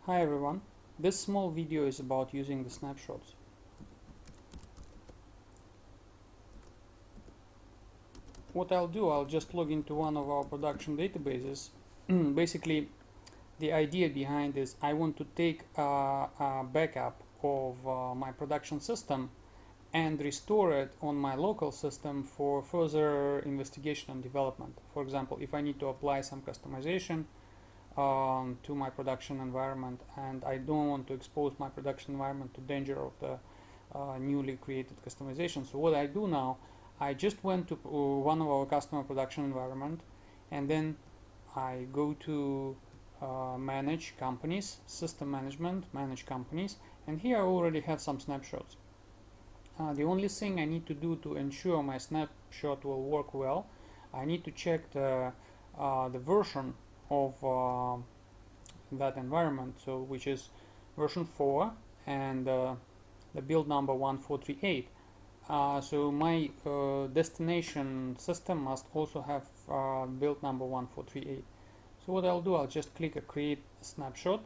Hi everyone, this small video is about using the snapshots. What I'll do, I'll just log into one of our production databases. Basically, the idea behind this, I want to take a backup of my production system and restore it on my local system for further investigation and development. For example, if I need to apply some customization to my production environment and I don't want to expose my production environment to danger of the newly created customization. So what I do now, I just went to one of our customer production environment and then I go to manage companies, system management, manage companies, and here I already have some snapshots. The only thing I need to do to ensure my snapshot will work well, I need to check the version of that environment, so which is version 4 and the build number 1438. So my destination system must also have build number 1438. So what I'll do, I'll just click create a snapshot,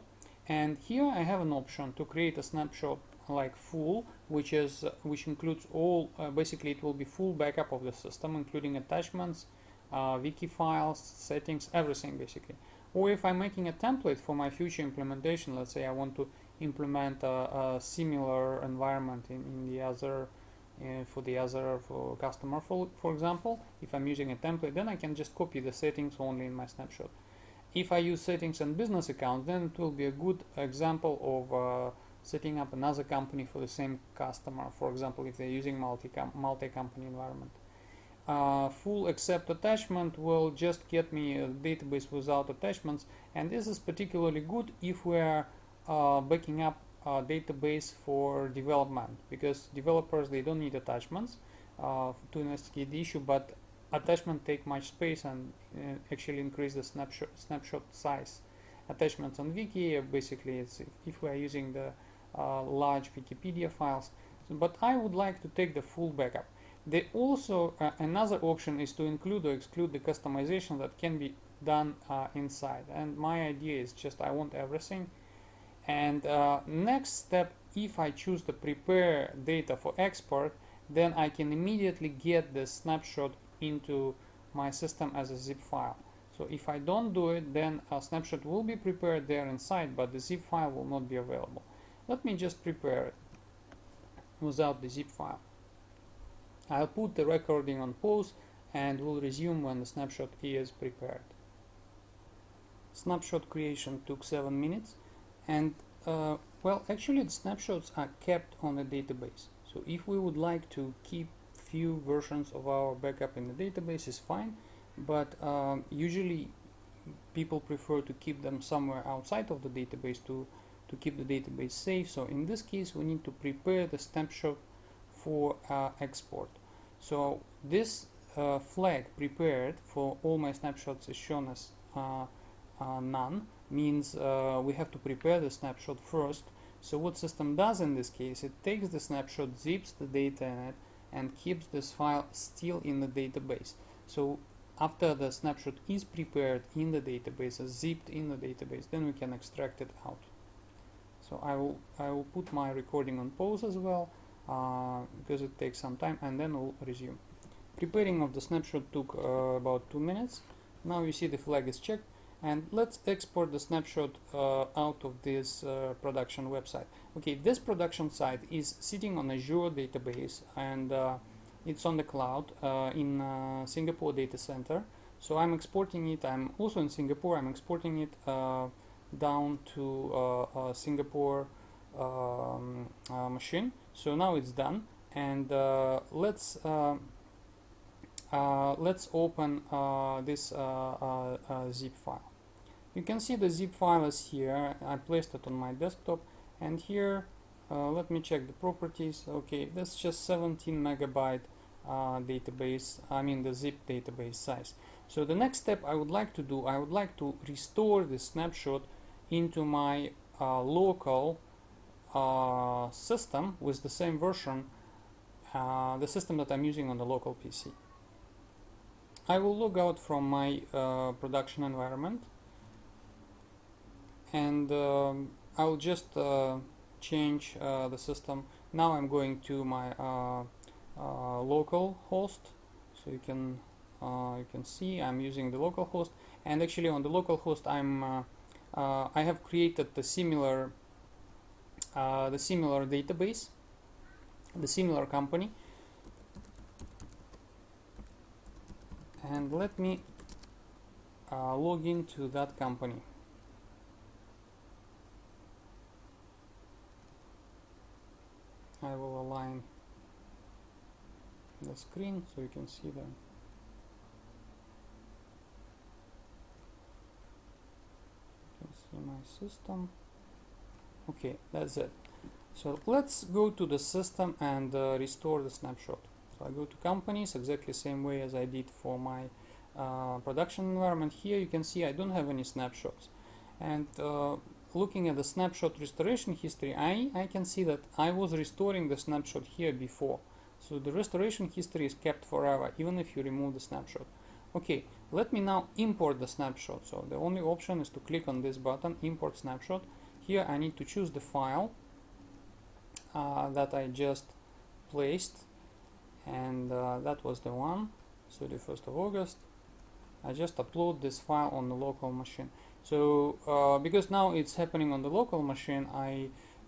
and here I have an option to create a snapshot like full, which includes all basically it will be full backup of the system, including attachments, wiki files, settings, everything basically. Or if I'm making a template for my future implementation, let's say I want to implement a similar environment in the other for the other customer, for example, if I'm using a template, then I can just copy the settings only in my snapshot. If I use settings and business accounts, then it will be a good example of setting up another company for the same customer, for example, if they're using multi-company environment. Full except attachment will just get me a database without attachments, and this is particularly good if we're backing up a database for development, because developers, they don't need attachments to investigate the issue, but attachments take much space and actually increase the snapshot size. Attachments on wiki, basically it's if we are using the large Wikipedia files, but I would like to take the full backup. They also another option is to include or exclude the customization that can be done inside, and my idea is just I want everything. And next step, if I choose to prepare data for export, then I can immediately get the snapshot into my system as a zip file. So if I don't do it, then a snapshot will be prepared there inside, but the zip file will not be available. Let me just prepare it without the zip file. I'll put the recording on pause and will resume when the snapshot is prepared. Snapshot creation took 7 minutes, and well, actually the snapshots are kept on the database. So if we would like to keep few versions of our backup in the database, is fine, but usually people prefer to keep them somewhere outside of the database to keep the database safe. So in this case we need to prepare the snapshot for export. So this flag prepared for all my snapshots is shown as none, means we have to prepare the snapshot first. So what system does in this case, it takes the snapshot, zips the data in it, and keeps this file still in the database. So after the snapshot is prepared in the database, zipped in the database, then we can extract it out. So I will put my recording on pause as well, because it takes some time, and then we'll resume. Preparing of the snapshot took about 2 minutes. Now you see the flag is checked, and let's export the snapshot out of this production website. Okay, this production site is sitting on Azure database, and it's on the cloud in Singapore data center. So I'm exporting it. I'm also in Singapore. I'm exporting it down to Singapore machine. So now it's done, and let's open this zip file. You can see the zip file is here. I placed it on my desktop, and here let me check the properties. Okay, that's just 17 megabyte database, I mean the zip database size. So the next step I would like to do, I would like to restore the snapshot into my local system with the same version, the system that I'm using on the local PC. I will log out from my production environment, and I'll just change the system. Now I'm going to my local host, so you can see I'm using the local host, and actually on the local host I have created the similar database, the similar company, and let me log into that company. I will align the screen so you can see them. You can see my system. Okay, that's it. So let's go to the system and restore the snapshot. So I go to companies, exactly same way as I did for my production environment. Here you can see I don't have any snapshots, and looking at the snapshot restoration history, I can see that I was restoring the snapshot here before. So the restoration history is kept forever, even if you remove the snapshot. Okay, let me now import the snapshot. So the only option is to click on this button, import snapshot. Here I need to choose the file that I just placed, and that was the one, 31st of August. I just upload this file on the local machine. So because now it's happening on the local machine,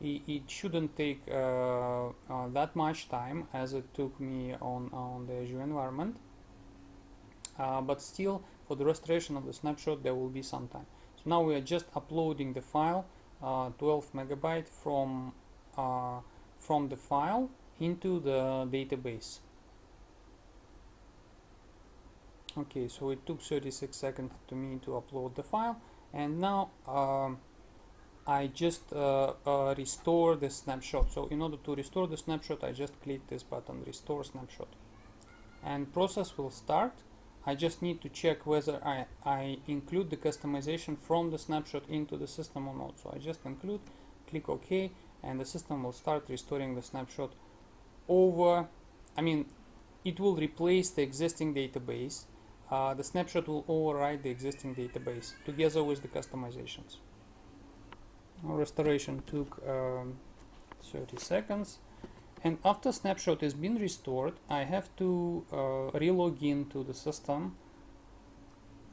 it shouldn't take that much time as it took me on the Azure environment. But still, for the restoration of the snapshot, there will be some time. So now we are just uploading the file, 12 megabyte from the file into the database. Okay, so it took 36 seconds to me to upload the file, and now I just restore the snapshot. So in order to restore the snapshot, I just click this button, restore snapshot, and process will start. I just need to check whether I include the customization from the snapshot into the system or not. So I just include, click OK, and the system will start restoring the snapshot over. I mean, it will replace the existing database. The snapshot will override the existing database together with the customizations. Restoration took 30 seconds, and after snapshot has been restored, I have to re-log in to the system.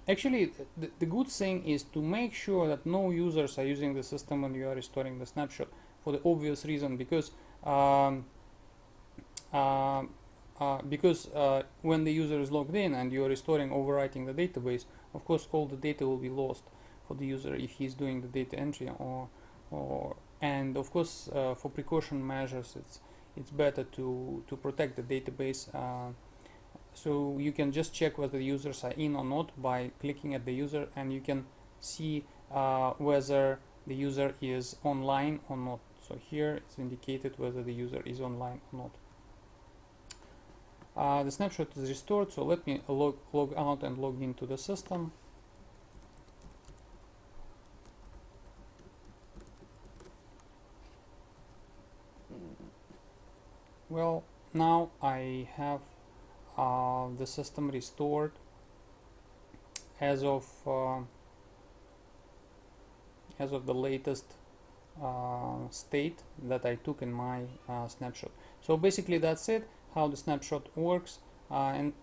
Actually, the good thing is to make sure that no users are using the system when you are restoring the snapshot, for the obvious reason, because when the user is logged in and you are restoring, overwriting the database, of course all the data will be lost for the user if he's doing the data entry, and of course for precaution measures it's better to protect the database. So you can just check whether the users are in or not by clicking at the user, and you can see whether the user is online or not. So here it's indicated whether the user is online or not. The snapshot is restored, so let me log out and log into the system. Well, now I have the system restored as of the latest state that I took in my snapshot. So basically that's it, how the snapshot works, and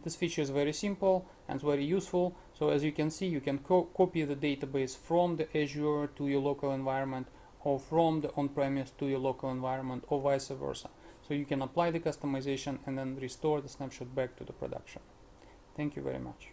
this feature is very simple and it's very useful. So as you can see, you can copy the database from the Azure to your local environment, or from the on-premise to your local environment, or vice versa. So you can apply the customization and then restore the snapshot back to the production. Thank you very much.